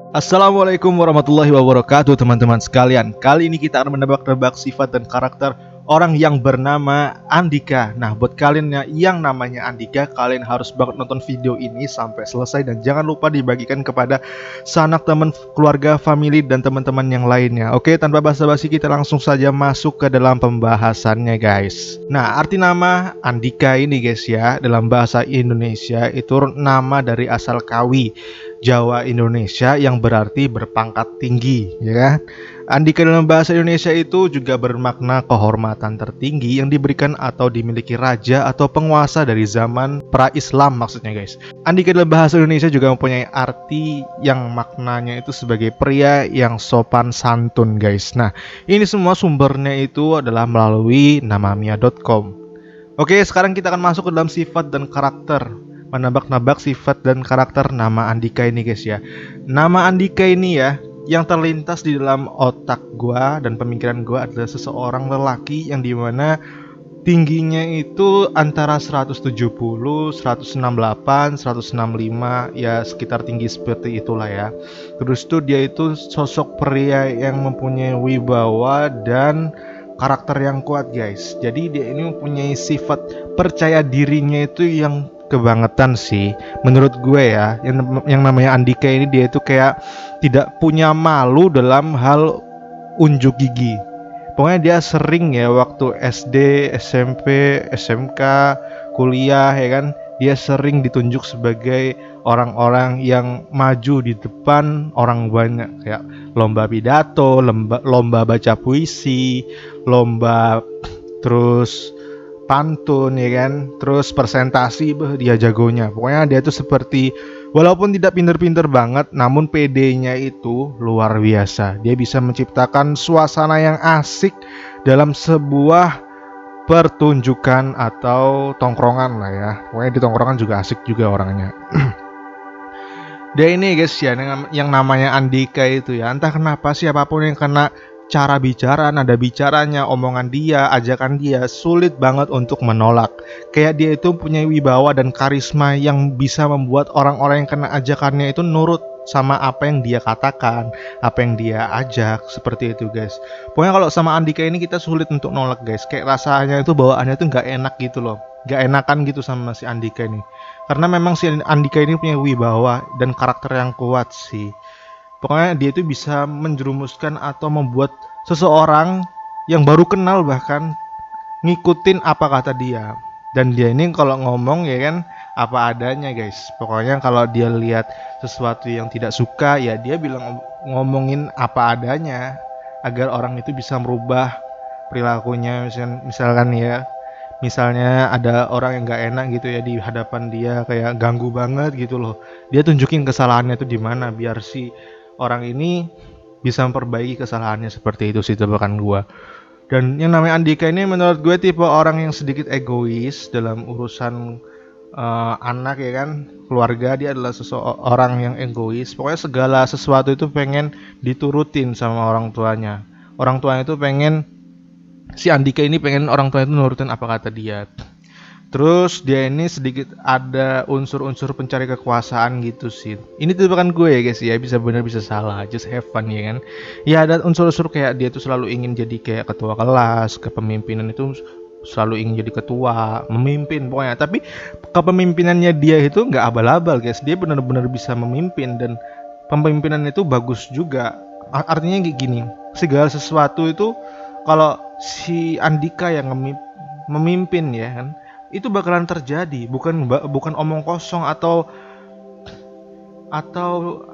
Assalamualaikum warahmatullahi wabarakatuh teman-teman sekalian. Kali ini kita akan menebak-nebak sifat dan karakter orang yang bernama Andika. Nah, buat kalian yang namanya Andika, kalian harus banget nonton video ini sampai selesai. Dan jangan lupa dibagikan kepada sanak teman, keluarga, family, dan teman-teman yang lainnya. Oke, tanpa basa-basi kita langsung saja masuk ke dalam pembahasannya guys. Nah, arti nama Andika ini guys ya, dalam bahasa Indonesia itu nama dari asal kawi Jawa Indonesia yang berarti berpangkat tinggi, ya kan? Andika dalam bahasa Indonesia itu juga bermakna kehormatan tertinggi yang diberikan atau dimiliki raja atau penguasa dari zaman pra-Islam maksudnya guys. Andika dalam bahasa Indonesia juga mempunyai arti yang maknanya itu sebagai pria yang sopan santun guys. Nah, ini semua sumbernya itu adalah melalui namamia.com. Oke, sekarang kita akan masuk ke dalam sifat dan karakter, menebak-nebak sifat dan karakter nama Andika ini guys ya. Nama Andika ini ya, yang terlintas di dalam otak gua dan pemikiran gua adalah seseorang lelaki yang dimana tingginya itu antara 170, 168, 165, ya sekitar tinggi seperti itulah ya. Terus tuh dia itu sosok pria yang mempunyai wibawa dan karakter yang kuat guys. Jadi dia ini mempunyai sifat percaya dirinya itu yang kebangetan sih menurut gue ya. Yang namanya Andika ini dia itu kayak tidak punya malu dalam hal unjuk gigi. Pokoknya dia sering ya waktu SD, SMP, SMK, kuliah ya kan, dia sering ditunjuk sebagai orang-orang yang maju di depan orang banyak, kayak lomba pidato, lomba baca puisi, lomba terus pantun ya kan, terus presentasi, dia jagonya. Pokoknya dia tuh seperti, walaupun tidak pinter-pinter banget, namun PD-nya itu luar biasa. Dia bisa menciptakan suasana yang asik dalam sebuah pertunjukan atau tongkrongan lah ya. Pokoknya di tongkrongan juga asik juga orangnya. Dia ini guys ya, yang namanya Andika itu ya, entah kenapa siapapun yang kena cara bicara, nada bicaranya, omongan dia, ajakan dia sulit banget untuk menolak. Kayak dia itu punya wibawa dan karisma yang bisa membuat orang-orang yang kena ajakannya itu nurut sama apa yang dia katakan, apa yang dia ajak, seperti itu guys. Pokoknya kalau sama Andika ini kita sulit untuk nolak guys. Kayak rasanya itu bawaannya tuh nggak enak gitu loh, nggak enakan gitu sama si Andika ini. Karena memang si Andika ini punya wibawa dan karakter yang kuat sih. Pokoknya dia itu bisa menjerumuskan atau membuat seseorang yang baru kenal bahkan ngikutin apa kata dia. Dan dia ini kalau ngomong ya kan apa adanya guys. Pokoknya kalau dia lihat sesuatu yang tidak suka ya dia bilang, ngomongin apa adanya agar orang itu bisa merubah perilakunya. Misalkan ya, misalnya ada orang yang gak enak gitu ya di hadapan dia, kayak ganggu banget gitu loh, dia tunjukin kesalahannya itu di mana biar si orang ini bisa memperbaiki kesalahannya. Seperti itu sih tebakan gua. Dan yang namanya Andika ini menurut gue tipe orang yang sedikit egois dalam urusan anak ya kan, keluarga. Dia adalah seseorang yang egois. Pokoknya segala sesuatu itu pengen diturutin sama orang tuanya. Orang tuanya itu pengen, si Andika ini pengen orang tuanya itu nurutin apa kata dia. Terus dia ini sedikit ada unsur-unsur pencari kekuasaan gitu sih. Ini tebakan gue ya guys ya, bisa benar bisa salah, just have fun ya kan. Ya ada unsur-unsur kayak dia tuh selalu ingin jadi kayak ketua kelas, kepemimpinan itu selalu ingin jadi ketua, memimpin pokoknya. Tapi kepemimpinannya dia itu nggak abal-abal guys, dia benar-benar bisa memimpin dan pemimpinan itu bagus juga. Artinya kayak gini, segala sesuatu itu kalau si Andika yang memimpin ya kan, itu bakalan terjadi, bukan omong kosong atau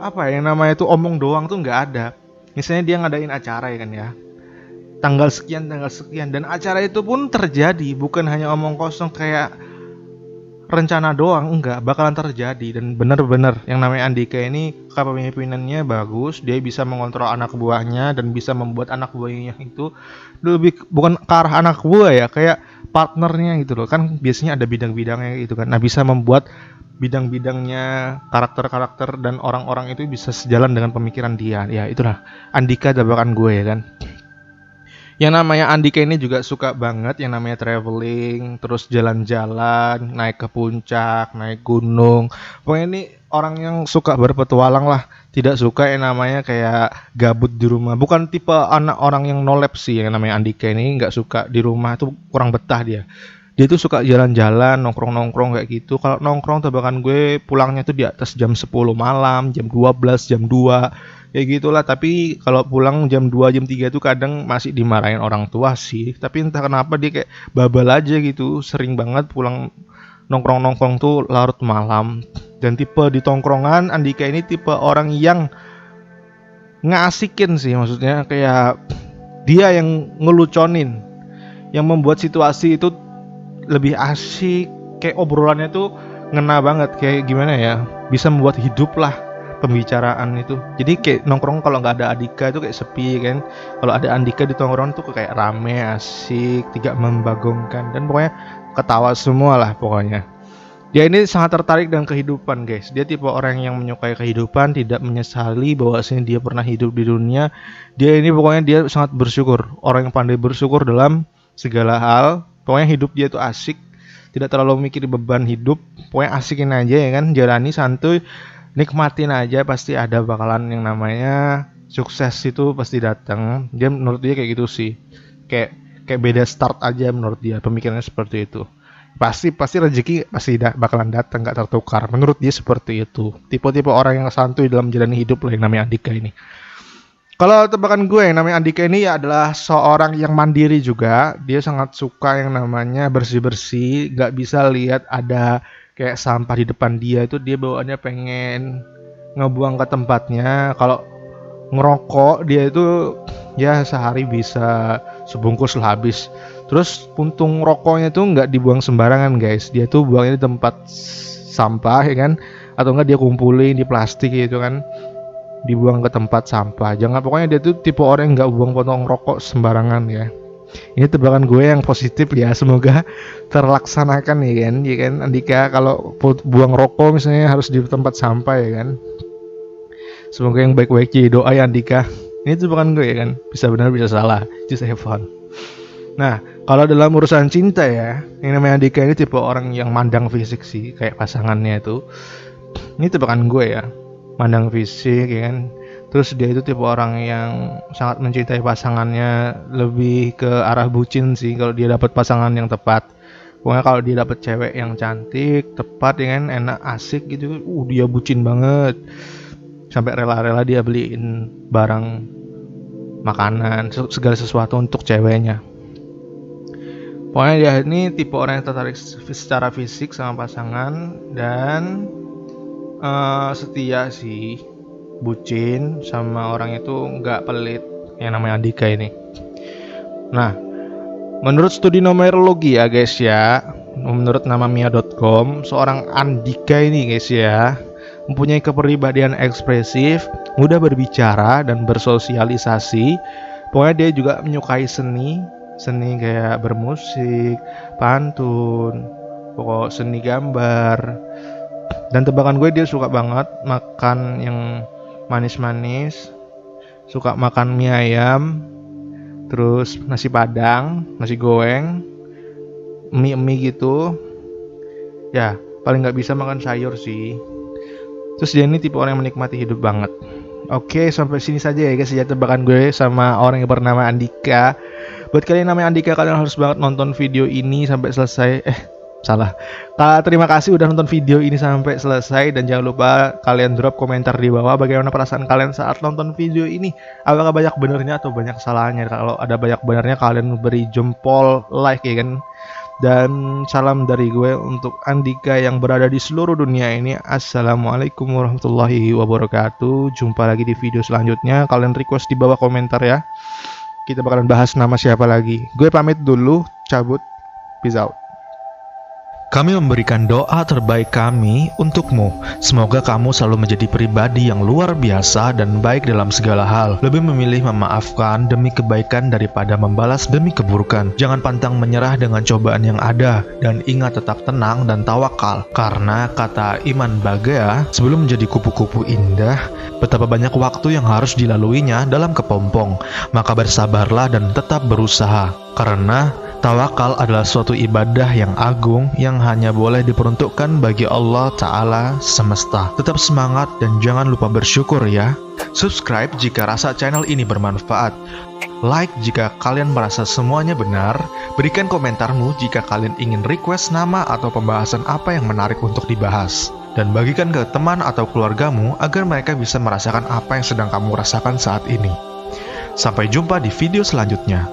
apa ya, yang namanya itu omong doang tuh nggak ada. Misalnya dia ngadain acara ya kan ya, tanggal sekian dan acara itu pun terjadi, bukan hanya omong kosong kayak rencana doang, enggak, bakalan terjadi. Dan bener-bener yang namanya Andika ini kepemimpinannya bagus, dia bisa mengontrol anak buahnya dan bisa membuat anak buahnya itu lebih, bukan ke arah anak buah ya, kayak partnernya gitu loh kan, biasanya ada bidang-bidangnya gitu kan. Nah, bisa membuat bidang-bidangnya, karakter-karakter dan orang-orang itu bisa sejalan dengan pemikiran dia. Ya itulah Andika tebakan gue ya kan. Yang namanya Andika ini juga suka banget yang namanya traveling, terus jalan-jalan, naik ke puncak, naik gunung. Pokoknya ini orang yang suka berpetualang lah, tidak suka yang namanya kayak gabut di rumah. Bukan tipe anak orang yang nolep sih yang namanya Andika ini, nggak suka di rumah tuh, kurang betah dia. Dia tuh suka jalan-jalan, nongkrong-nongkrong kayak gitu. Kalau nongkrong tebakan gue pulangnya tuh di atas jam 10 malam, jam 12, jam 2 ya gitulah. Tapi kalau pulang jam 2 jam 3 tuh kadang masih dimarahin orang tua sih, tapi entah kenapa dia kayak babal aja gitu, sering banget pulang nongkrong-nongkrong tuh larut malam. Dan tipe di tongkrongan Andika ini tipe orang yang ngasikin sih, maksudnya kayak dia yang ngeluconin, yang membuat situasi itu lebih asik, kayak obrolannya tuh ngena banget, kayak gimana ya, bisa membuat hidup lah pembicaraan itu. Jadi kayak nongkrong kalau nggak ada Andika itu kayak sepi kan. Kalau ada Andika di tongkrong tuh kayak rame, asik, tidak membagongkan, dan pokoknya ketawa semua lah pokoknya. Dia ini sangat tertarik dengan kehidupan guys. Dia tipe orang yang menyukai kehidupan, tidak menyesali bahwasanya dia pernah hidup di dunia. Dia ini pokoknya dia sangat bersyukur, orang yang pandai bersyukur dalam segala hal. Pokoknya hidup dia itu asik, tidak terlalu mikir beban hidup. Pokoknya asikin aja ya kan, jalani santuy, nikmatin aja, pasti ada bakalan yang namanya sukses itu pasti datang. Dia menurut dia kayak gitu sih, kayak beda start aja menurut dia, pemikirannya seperti itu. Pasti rezeki pasti bakalan datang, nggak tertukar. Menurut dia seperti itu, tipe-tipe orang yang santuy dalam menjalani hidup lah yang namanya Andika ini. Kalau tebakan gue yang namanya Andika ini ya adalah seorang yang mandiri juga. Dia sangat suka yang namanya bersih-bersih, nggak bisa lihat ada kayak sampah di depan dia itu dia bawaannya pengen ngebuang ke tempatnya. Kalau ngerokok dia itu ya sehari bisa sebungkus lah habis. Terus puntung rokoknya tuh nggak dibuang sembarangan guys, dia tuh buangnya di tempat sampah ya kan, atau enggak dia kumpulin di plastik gitu kan, dibuang ke tempat sampah. Jangan, pokoknya dia tuh tipe orang yang nggak buang potong rokok sembarangan ya. Ini tebakan gue yang positif ya, semoga terlaksanakan ya kan Andika. Kalau buang rokok misalnya harus di tempat sampah ya kan, semoga yang baik-baik, jadi doa ya Andika. Ini tebakan gue ya kan, bisa benar bisa salah, just have fun. Nah, kalau dalam urusan cinta ya, yang namanya Andika ini tipe orang yang mandang fisik sih, kayak pasangannya itu. Ini tebakan gue ya, mandang fisik ya kan. Terus dia itu tipe orang yang sangat mencintai pasangannya, lebih ke arah bucin sih kalau dia dapat pasangan yang tepat. Pokoknya kalau dia dapat cewek yang cantik, tepat ya kan, enak, asik gitu, dia bucin banget. Sampai rela-rela dia beliin barang, makanan, segala sesuatu untuk ceweknya. Pokoknya dia ini tipe orang yang tertarik secara fisik sama pasangan, dan setia sih, bucin sama orang itu, nggak pelit yang namanya Andika ini. Nah, menurut studi numerologi ya guys ya, menurut namamia.com, seorang Andika ini guys ya mempunyai kepribadian ekspresif, mudah berbicara dan bersosialisasi. Pokoknya dia juga menyukai seni kayak bermusik, pantun, pokok seni gambar. Dan tebakan gue dia suka banget makan yang manis-manis, suka makan mie ayam, terus nasi padang, nasi goreng, mie gitu. Ya, paling nggak bisa makan sayur sih. Terus dia ini tipe orang yang menikmati hidup banget. Oke, sampai sini saja ya guys ya tebakan gue sama orang yang bernama Andika. Buat kalian yang namanya Andika, kalian harus banget nonton video ini sampai selesai. Terima kasih udah nonton video ini sampai selesai, dan jangan lupa kalian drop komentar di bawah bagaimana perasaan kalian saat nonton video ini. Apakah banyak benernya atau banyak salahnya? Kalau ada banyak benernya, kalian beri jempol like ya kan. Dan salam dari gue untuk Andika yang berada di seluruh dunia ini. Assalamualaikum warahmatullahi wabarakatuh. Jumpa lagi di video selanjutnya. Kalian request di bawah komentar ya. Kita bakalan bahas nama siapa lagi. Gue pamit dulu, cabut. Peace out. Kami memberikan doa terbaik kami untukmu. Semoga kamu selalu menjadi pribadi yang luar biasa dan baik dalam segala hal. Lebih memilih memaafkan demi kebaikan daripada membalas demi keburukan. Jangan pantang menyerah dengan cobaan yang ada. Dan ingat tetap tenang dan tawakal. Karena kata Iman Bagea, sebelum menjadi kupu-kupu indah, betapa banyak waktu yang harus dilaluinya dalam kepompong. Maka bersabarlah dan tetap berusaha. Karena tawakal adalah suatu ibadah yang agung yang hanya boleh diperuntukkan bagi Allah Ta'ala semesta. Tetap semangat dan jangan lupa bersyukur ya. Subscribe jika rasa channel ini bermanfaat. Like jika kalian merasa semuanya benar. Berikan komentarmu jika kalian ingin request nama atau pembahasan apa yang menarik untuk dibahas. Dan bagikan ke teman atau keluargamu agar mereka bisa merasakan apa yang sedang kamu rasakan saat ini. Sampai jumpa di video selanjutnya.